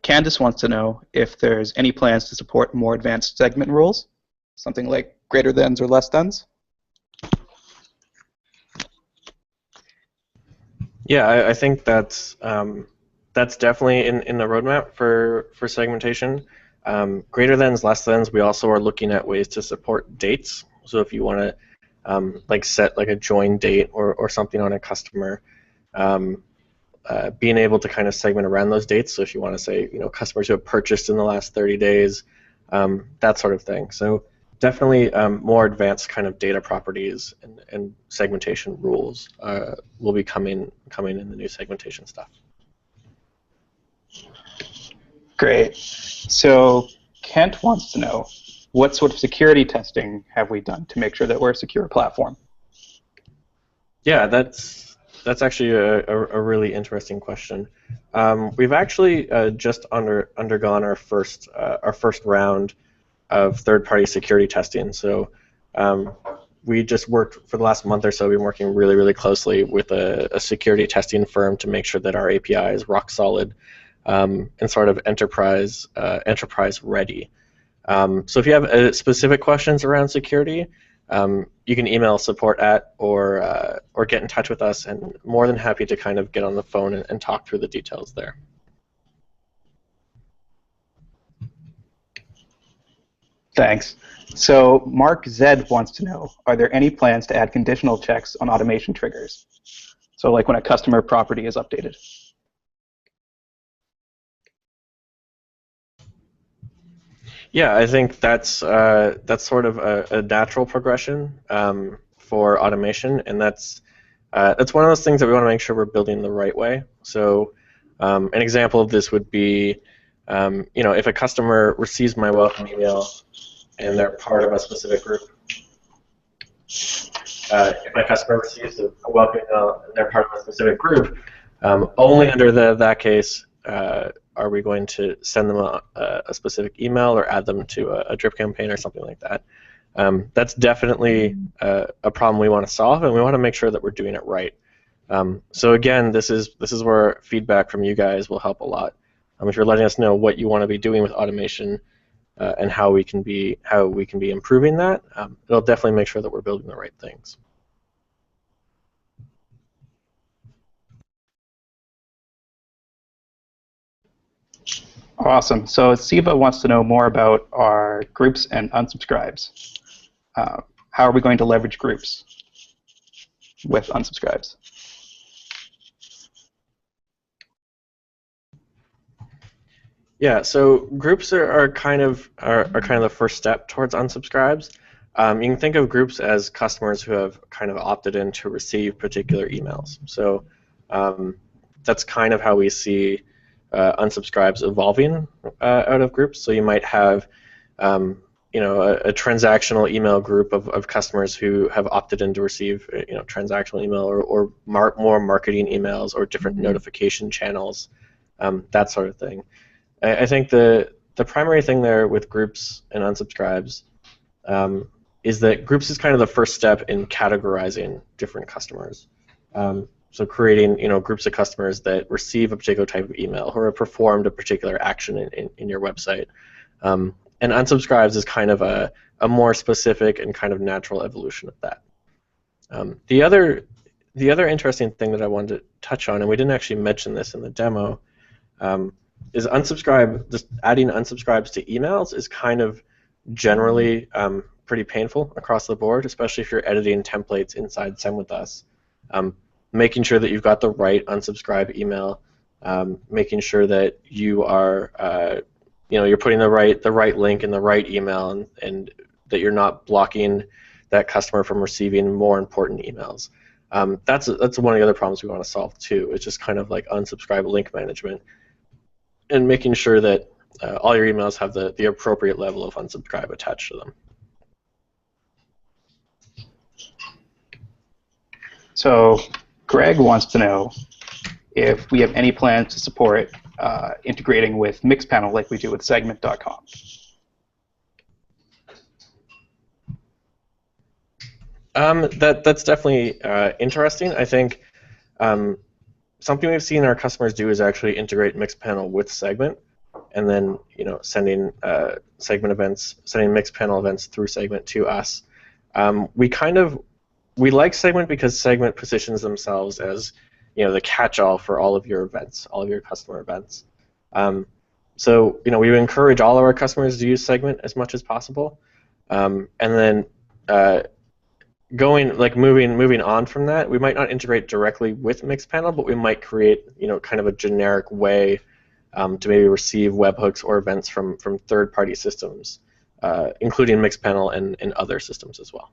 Candice wants to know if there's any plans to support more advanced segment rules, something like greater thans or less thans. Yeah, I think that's definitely in the roadmap for segmentation. Greater thans, less thans. We also are looking at ways to support dates. So if you want to set a join date or something on a customer, being able to kind of segment around those dates. So if you want to say customers who have purchased in the last 30 days, that sort of thing. So definitely more advanced kind of data properties and segmentation rules will be coming in the new segmentation stuff. Great. So Kent wants to know, what sort of security testing have we done to make sure that we're a secure platform? Yeah, that's actually a really interesting question. We've actually just undergone our first round of third-party security testing. So we just worked for the last month or so. We've been working really, really closely with a security testing firm to make sure that our API is rock solid and sort of enterprise ready. So if you have specific questions around security, you can email support or get in touch with us, and more than happy to kind of get on the phone and talk through the details there. Thanks. So Mark Zed wants to know, are there any plans to add conditional checks on automation triggers? So like when a customer property is updated. Yeah, I think that's sort of a natural progression for automation, and that's one of those things that we want to make sure we're building the right way. So an example of this would be, if a customer receives my welcome email and they're part of a specific group. If my customer receives a welcome email and they're part of a specific group, only under that case are we going to send them a specific email or add them to a drip campaign or something like that. That's definitely a problem we want to solve, and we want to make sure that we're doing it right. So again, this is where feedback from you guys will help a lot. If you're letting us know what you want to be doing with automation and how we can be improving that, it'll definitely make sure that we're building the right things. Awesome. So Siva wants to know more about our groups and unsubscribes. How are we going to leverage groups with unsubscribes? Yeah, so groups are kind of the first step towards unsubscribes. You can think of groups as customers who have kind of opted in to receive particular emails. So that's kind of how we see unsubscribes evolving out of groups. So you might have a transactional email group of customers who have opted in to receive transactional email or more marketing emails or different notification channels, that sort of thing. I think the primary thing there with groups and unsubscribes is that groups is kind of the first step in categorizing different customers. So creating groups of customers that receive a particular type of email or have performed a particular action in your website. And unsubscribes is kind of a more specific and kind of natural evolution of that. The other interesting thing that I wanted to touch on, and we didn't actually mention this in the demo, is just adding unsubscribes to emails is kind of generally pretty painful across the board, especially if you're editing templates inside sendwithus. Making sure that you've got the right unsubscribe email, making sure that you are you're putting the right link in the right email, and that you're not blocking that customer from receiving more important emails. That's one of the other problems we want to solve too. It's just kind of like unsubscribe link management, and making sure that all your emails have the appropriate level of unsubscribe attached to them. So Greg wants to know if we have any plans to support integrating with Mixpanel like we do with segment.com. That's definitely interesting. I think something we've seen our customers do is actually integrate Mixpanel with Segment, and then sending Segment events, sending Mixpanel events through Segment to us. We like Segment because Segment positions themselves as the catch-all for all of your events, all of your customer events. So we encourage all of our customers to use Segment as much as possible, and then moving on from that, we might not integrate directly with Mixpanel, but we might create kind of a generic way to maybe receive webhooks or events from third-party systems, including Mixpanel and other systems as well.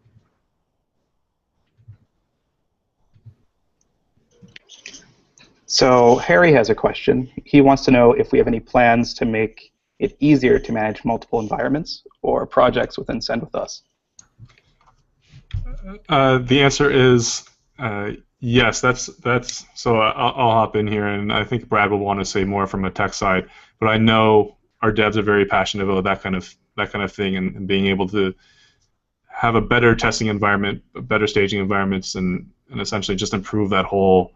So Harry has a question. He wants to know if we have any plans to make it easier to manage multiple environments or projects within sendwithus. The answer is yes. That's so I'll hop in here, and I think Brad will want to say more from a tech side. But I know our devs are very passionate about that kind of thing, and being able to have a better testing environment, better staging environments, and essentially just improve that whole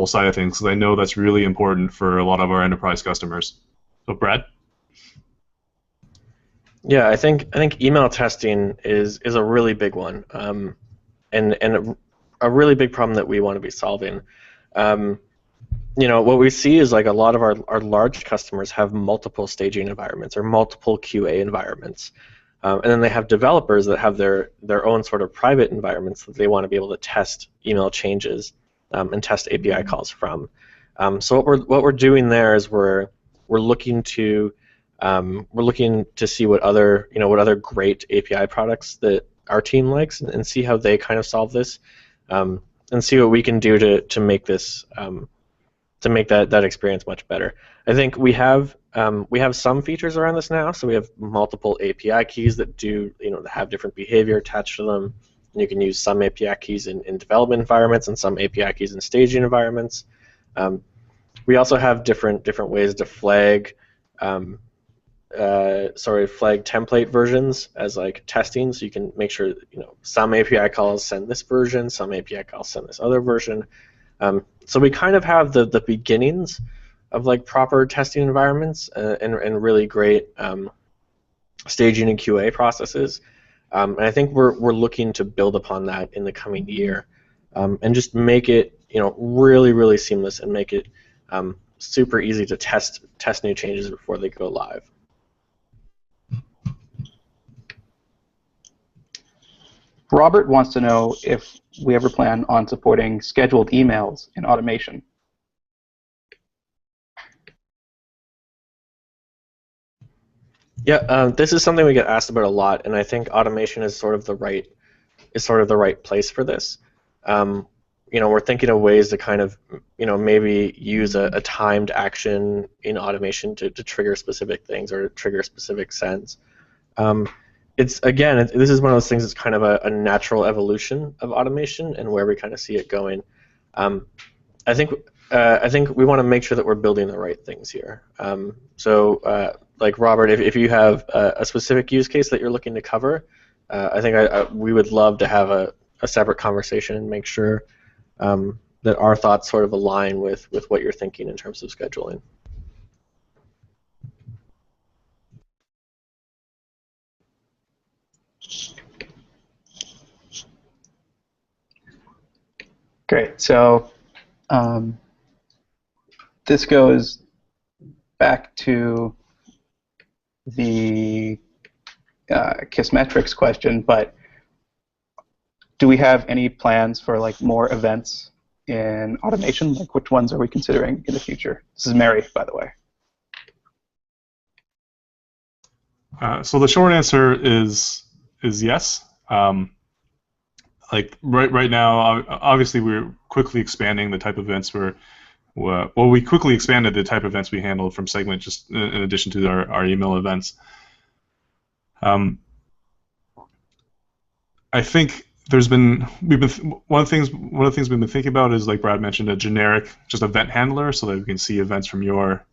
side of things. Because I know that's really important for a lot of our enterprise customers. So Brad. Yeah, I think email testing is a really big one, and a really big problem that we want to be solving. What we see is like a lot of our large customers have multiple staging environments or multiple QA environments, and then they have developers that have their own sort of private environments that they want to be able to test email changes and test API calls from. So what we're doing there is we're looking to see what other great API products that our team likes and see how they kind of solve this, and see what we can do to make this to make that experience much better. I think we have some features around this now, so we have multiple API keys that that have different behavior attached to them. And you can use some API keys in development environments and some API keys in staging environments. We also have different ways to flag flag template versions as like testing, so you can make sure some API calls send this version, some API calls send this other version. So we kind of have the beginnings of like proper testing environments and really great staging and QA processes. And I think we're looking to build upon that in the coming year, and just make it really seamless and make it super easy to test new changes before they go live. Robert wants to know if we ever plan on supporting scheduled emails in automation. Yeah, this is something we get asked about a lot, and I think automation is sort of the right place for this. We're thinking of ways to kind of maybe use a timed action in automation to trigger specific things or to trigger specific sends. This is one of those things that's kind of a natural evolution of automation and where we kind of see it going. I think we want to make sure that we're building the right things here. Like Robert, if you have a specific use case that you're looking to cover, I think we would love to have a separate conversation and make sure that our thoughts sort of align with what you're thinking in terms of scheduling. Great. So this goes back to the Kissmetrics question, but do we have any plans for like more events in automation? Like which ones are we considering in the future? This is Mary, by the way. So the short answer is yes. Like right now, obviously we're quickly expanding the type of events we quickly expanded the type of events we handle from Segment, just in addition to our email events. I think one of the things we've been thinking about is, like Brad mentioned, a generic just event handler, so that we can see events from your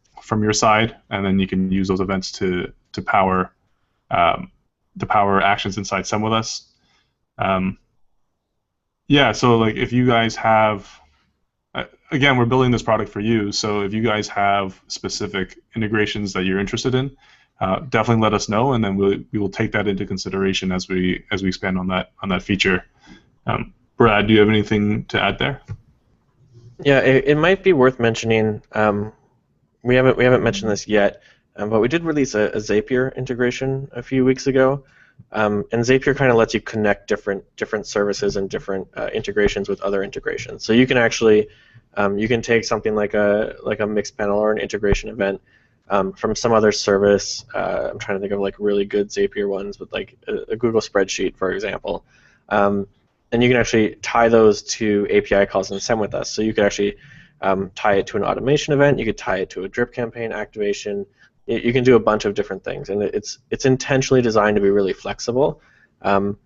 side, and then you can use those events to power actions inside sendwithus. Yeah, so like if you guys have, again, we're building this product for you, so if you guys have specific integrations that you're interested in, definitely let us know, and then we will take that into consideration as we expand on that feature. Brad, do you have anything to add there? Yeah, it might be worth mentioning. We haven't mentioned this yet, but we did release a Zapier integration a few weeks ago. And Zapier kind of lets you connect different services and different integrations with other integrations. So you can actually you can take something like a Mixpanel or an integration event from some other service. I'm trying to think of like really good Zapier ones, but like a Google spreadsheet, for example. And you can actually tie those to API calls in sendwithus. So you could actually tie it to an automation event. You could tie it to a drip campaign activation. You can do a bunch of different things, and it's intentionally designed to be really flexible. And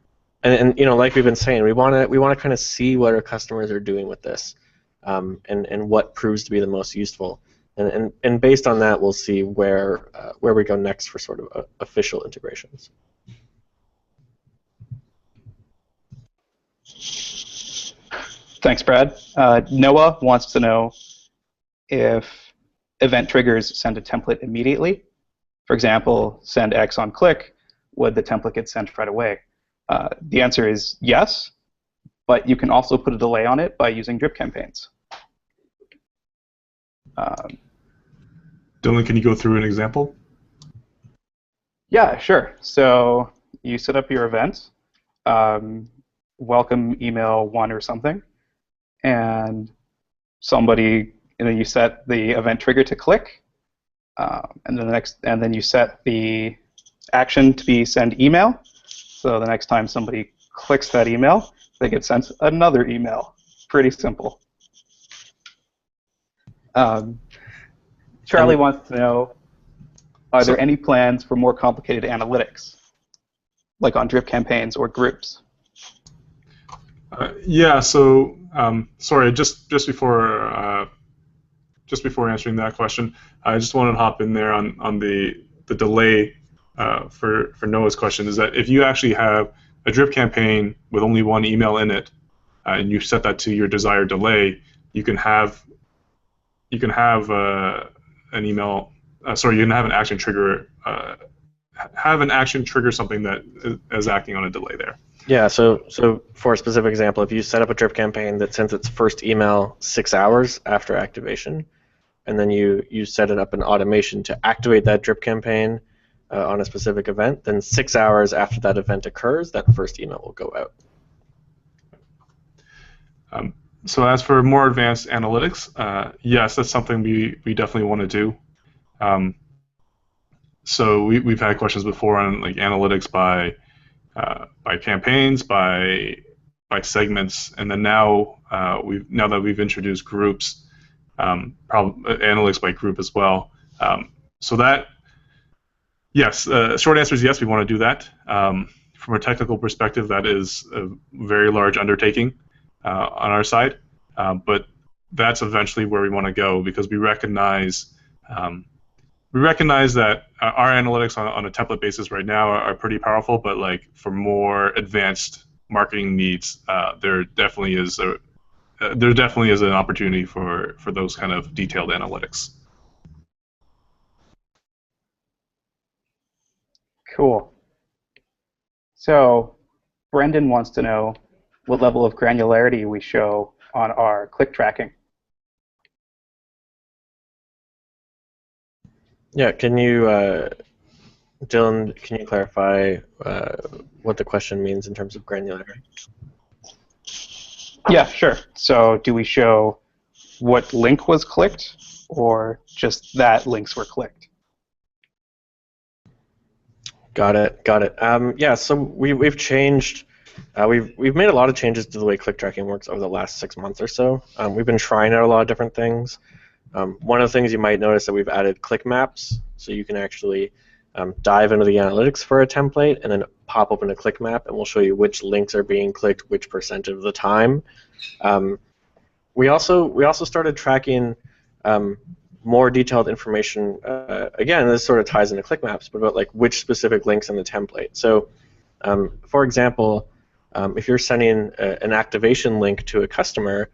like we've been saying, we want to kind of see what our customers are doing with this, and what proves to be the most useful. And based on that, we'll see where we go next for sort of official integrations. Thanks, Brad. Noah wants to know if event triggers send a template immediately. For example, send X on click, would the template get sent right away? The answer is yes, but you can also put a delay on it by using drip campaigns. Dylan, can you go through an example? Yeah, sure. So you set up your event, welcome email 1 or something, and then you set the event trigger to click, and then you set the action to be send email. So the next time somebody clicks that email, they get sent another email. Pretty simple. Charlie wants to know, are there any plans for more complicated analytics, like on drip campaigns or groups? Yeah. So sorry, just before answering that question, I just wanted to hop in there on the delay for Noah's question. Is that if you actually have a drip campaign with only one email in it, and you set that to your desired delay, you can have an email. Sorry, you can have an action trigger. Have an action trigger something that is acting on a delay there. Yeah, so for a specific example, if you set up a drip campaign that sends its first email 6 hours after activation, and then you set it up in automation to activate that drip campaign on a specific event, then 6 hours after that event occurs, that first email will go out. So as for more advanced analytics, yes, that's something we definitely want to do. So we've had questions before on like analytics by campaigns, by segments, and then now that we've introduced groups, analytics by group as well. So that, yes, short answer is yes, we want to do that. From a technical perspective, that is a very large undertaking on our side, but that's eventually where we want to go, because we recognize that our analytics on a template basis right now are pretty powerful, but like for more advanced marketing needs, there definitely is an opportunity for those kind of detailed analytics. Cool. So Brendan wants to know what level of granularity we show on our click tracking. Yeah, can you, Dylan, can you clarify what the question means in terms of granularity? Yeah, sure. So do we show what link was clicked, or just that links were clicked? Got it. Yeah, so we've changed. We've made a lot of changes to the way click tracking works over the last 6 months or so. We've been trying out a lot of different things. One of the things you might notice that we've added click maps, so you can actually dive into the analytics for a template and then pop open a click map, and we'll show you which links are being clicked which % of the time. We also started tracking more detailed information. Again, this sort of ties into click maps, but about like which specific links in the template. So, for example, if you're sending an activation link to a customer,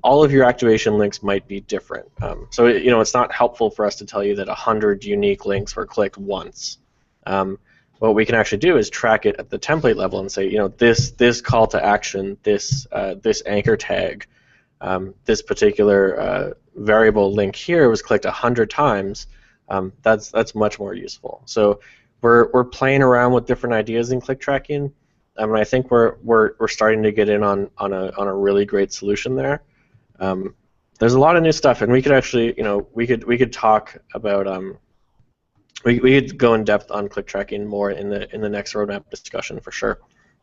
all of your activation links might be different. So it's not helpful for us to tell you that 100 unique links were clicked once. What we can actually do is track it at the template level and say, this call to action, this anchor tag, this particular variable link here was clicked 100 times. That's much more useful. So we're playing around with different ideas in click tracking. And I think we're starting to get in on a really great solution there. There's a lot of new stuff, and we could actually, we could talk about we could go in depth on click tracking more in the next roadmap discussion for sure,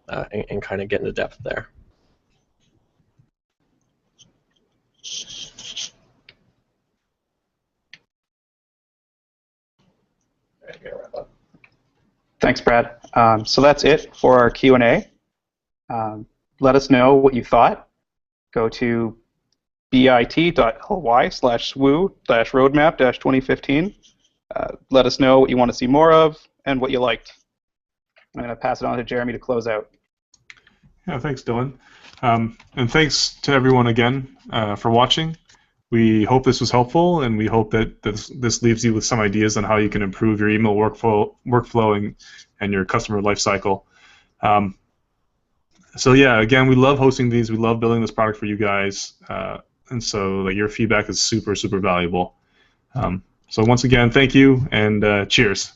and kind of get into depth there. Thanks, Brad. So that's it for our Q&A. Let us know what you thought. Go to bit.ly/swoo/roadmap-2015. Let us know what you want to see more of and what you liked. I'm going to pass it on to Jeremy to close out. Yeah, thanks, Dylan. And thanks to everyone again for watching. We hope this was helpful, and we hope that this leaves you with some ideas on how you can improve your email workflow and your customer lifecycle. So yeah, again, we love hosting these. We love building this product for you guys, and so your feedback is super, super valuable. So once again, thank you, and cheers.